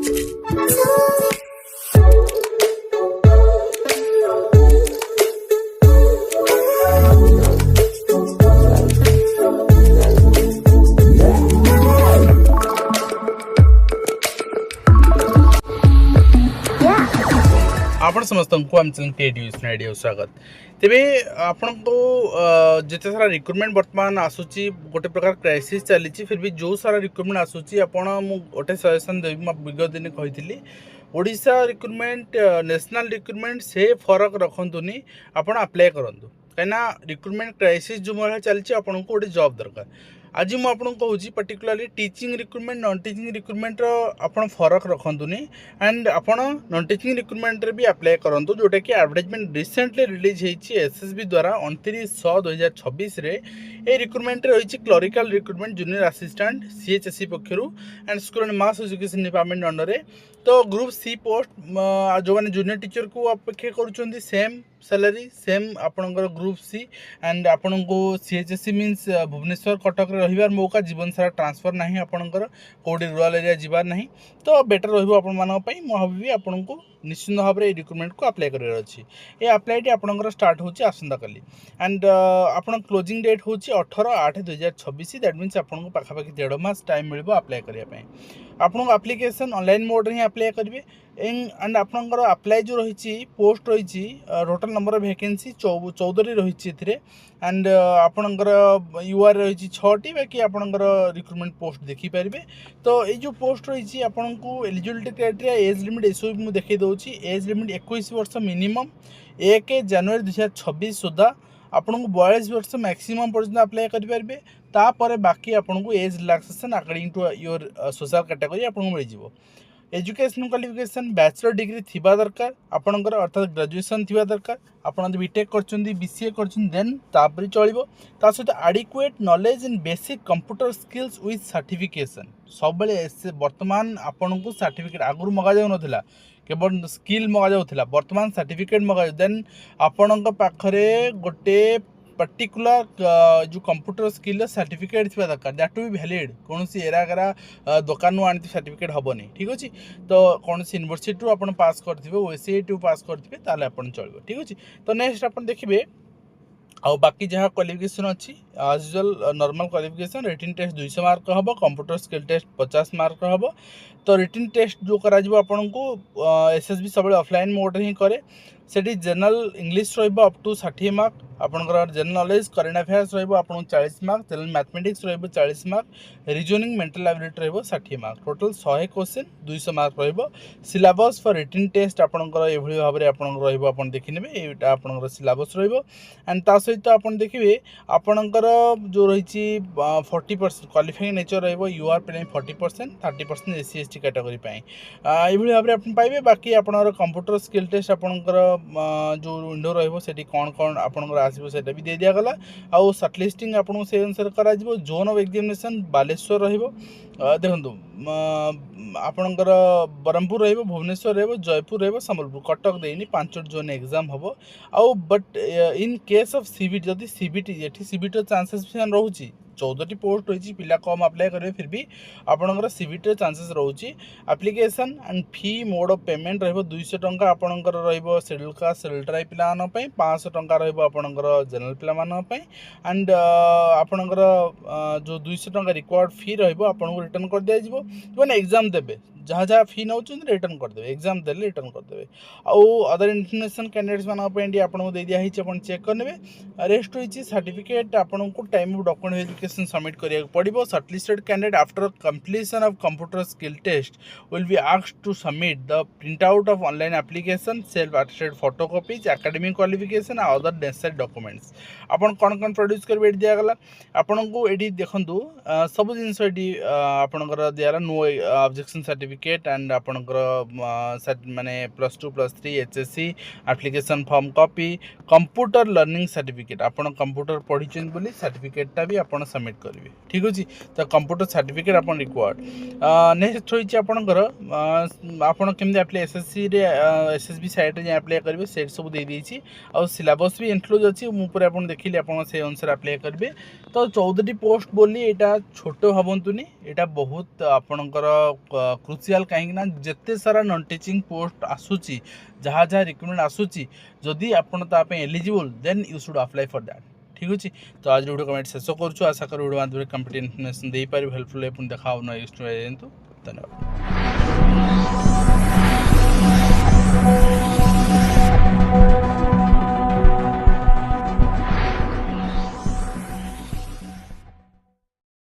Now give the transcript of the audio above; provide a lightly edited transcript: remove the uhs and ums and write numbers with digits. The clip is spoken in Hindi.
आपण समस्त को आम चैनल टेड न्यूज आइडिया स्वागत तेरे आपण को जिते सारा रिक्रुटमेंट बर्तमान आसूची गोटे प्रकार क्राइसिस चली फिर भी जो सारा रिक्रुटमेंट आसूची आपण गोटे सजेसन देवी विगत दिन कही ओडिशा रिक्रुटमेंट नेशनल रिक्रुटमेंट से फरक रखुनी आपण अप्लाई करूँ कहीं रिक्रुटमेंट क्राइसिस जो भाई चलती आपको गोटे जॉब दरकार आज मुझे कहूँ particularly teaching recruitment non teaching recruitment आप फरक रखुनी एंड आप नॉन टीचिंग रिक्रुटमेंट भी अप्लाई करूँ जोटा कि एडवर्टाइजमेंट रिसेंटली रिलीज होती एसएसबी द्वारा 29/6/2026 ये रिक्रुटमेंट रही clerical recruitment junior assistant CHSC पक्षर and school and mass education department under तो ग्रुप सी पोस्ट जो मैंने जूनियर टीचर को अपेक्षा कर सेम सैलरी सेम आपणकर ग्रुप सी एंड आपण को सीएचएससी मीन्स भुवनेश्वर कटक रहिबार मौका जीवन सारा ट्रांसफर नहीं आपणकर कोडी रूरल एरिया जीवार नहीं तो बेटर रहिबो आपण मानक पई मो भाबी आपण को निश्चित भाव में रिक्रुटमेंट को अप्लाई कर अच्छी ये अप्लाई आपणकर स्टार्ट होची आसंता काली एंड आपण क्लोजिंग डेट होची 18/8/2026 दैट मीन्स आपण को पाखापाखि 1.5 मास टाइम मिलबो अप्लाई करिया पई आपण एप्लिकेशन ऑनलाइन मोड रे अप्लाई करेंगे एंड आपणकर अप्लाई जो रही पोस्ट रही टोटल नंबर ऑफ वैकेंसी 14 रही एंड आपणकर यूआर रही 6टी बाकी आपणकर रिक्रुटमेंट पोस्ट देखिपारे तो ये जो पोस्ट रही आपन को एलिजिबिलिटी क्राइटेरिया एज लिमिट एसओ मुझे देखी दूसरी एज लिमिट 21 वर्ष मिनिमम 1 जनवरी 2026 सुधा आपन को 42 वर्ष मैक्सिमम पर्यटन अप्लाई करेंगे तापर बाकी आपन को age relaxation according to your social category आपन को मिल एजुकेशन क्वालिफिकेशन बैचलर डिग्री थिबा दरकार आपणकर अर्थात ग्रेजुएशन थिबा दरकार आपन बीटेक करछन्ती बीसीए करछन्ती देन तापर चलिबो ता सहित adequate knowledge in basic computer skills with certification सब बेले वर्तमान आपन को सर्टिफिकेट आगुर मगा जाउ नथिला केवल स्किल मगा जाउथिला वर्तमान सर्टिफिकेट मगा देन आपन पाखरे गोटे पर्टिकुलर जो कंप्यूटर स्किल सर्टिफिकेट थी दरकार दैट टू बी वैलिड कौन सी एरा दुकान आनी सर्टिफिकेट हेनी ठीक अच्छे तो कौन सी यूनिवर्सिटी आप पास करेंगे ओसीआईटी पास करेंगे ताले आप चलो ठीक अच्छे तो नेक्स्ट आप देखिए आ बाकी जहाँ क्वालिफिकेशन अच्छी as usual normal qualification written test 200 mark हम कंप्यूटर स्किल टेस्ट 50 मार्क हम तो रिटन टेस्ट जो करा आपन को एसएसबी सब ऑफलाइन मोड ही करे सेठी जनरल इंग्लिश रहिबो अप टू 60 मार्क आपनकर जनरल नॉलेज करेंट अफेयर्स रहिबो आपन 40 मार्क जनरल मैथमेटिक्स रहिबो 40 मार्क रीजनिंग मेंटल एबिलिटी रहिबो 60 मार्क टोटल 100 क्वेश्चन 200 मार्क रहिबो सिलेबस फॉर रिटन टेस्ट आपनकर एभली भाबरे आपन रहिबो आपन देखिनेबे एटा आपनकर सिलेबस रहिबो एंड ता सहित आपन देखिबे आपनकर जो रहिछि 40% क्वालिफाइंग नेचर रहिबो यूआर पे 40% 30% एससी एसटी कैटेगरी पे एभली भाबरे आपन पाइबे बाकी आपनकर कंप्यूटर स्किल टेस्ट आपनकर जो विंडो रहिबो सेठी कोन कोन आपनकर आसीबो सेटा भी दे दिया गला आउ शॉर्टलिस्टिंग आपन से अनुसार करा जिवो जोन ऑफ एग्जामिनेशन बालेश्वर रहिबो देखंतु आपनकर ब्रह्मपुर रहिबो भुवनेश्वर रहिबो जयपुर रहिबो संबलपुर कटक देनी 5 जोन एग्जाम हबो आउ but in case of CBT जदि सीबीटी एठी सीबीटी चांसेस रहउची 14टी पोस्ट रही पिला कम अप्लाई करेंगे फिर भी आपणकर सीबीटी चांसेस रोचे application and fee mode of payment रहिबो 200 टंका आपणकर रहिबो शेड्यूल कास्ट शेड्यूल ट्राइब पिला मान पई 500 टंका रहिबो आपणकर जनरल पिला मान पई एंड आपणकर जो 200 टंका रिक्वायर्ड फी रहिबो आपन को रिटर्न कर दिया जिवो माने एग्जाम देबे जहाँ जहाँ फी नौ रिटर्न करदे एग्जाम देले रिटर्न करदे आउ अदर इंटरनेशनल कैंडिडेट्स मान पे आपको दे दिया आपन चेक करने रेस्ट रही सर्टिफिकेट आपन को time of document verification submit करिया पड़िबो shortlisted candidate after completion of computer skill test will be asked to submit the print out of online application self attested photocopies academic qualification और अदर नेसेसरी डॉक्यूमेंट्स आपन कौन कौन प्रोड्यूस कर दिया गला आपन को एडी देखंतु सब जिंस एडी आपनकर दियाला नो ऑब्जेक्शन सर्टिफिकेट एंड आपनकर माने +2 +3 HSC application form copy computer learning certificate आपन कंप्यूटर पढ़ी बोली सर्टिफिकेटा भी आपन सबमिट करेंगे ठीक अच्छे तो कंप्यूटर सर्टिफिकेट आपन रिक्वायर्ड नेक्स्ट रही आपनकर आपन केमती अप्लाई एसएससी रे एसएसबी साइट रे अप्लाई करेंगे से सब दे देछि आ सिलेबस भी इंक्लूड अच्छी मुझे आपन देखिले आपन से अनुसार अप्लाई करेंगे तो 14टी पोस्ट बोली एटा छोट भावतुनि एटा बहुत आपणकर क्रुशियाल कहीं जिते सारा नॉन टीचिंग पोस्ट आसूची जहाँ जहाँ रिक्रुटमेंट आसूची जदि आपन तापे eligible then you should apply for that. ठीक अच्छे तो आज वीडियो कमेंट शेष करुँ आशा कर वीडियो माध्यम कंप्लीट इन्फॉर्मेशन दे पारे हेल्पफुल देखा नेक्स्ट धन्यवाद।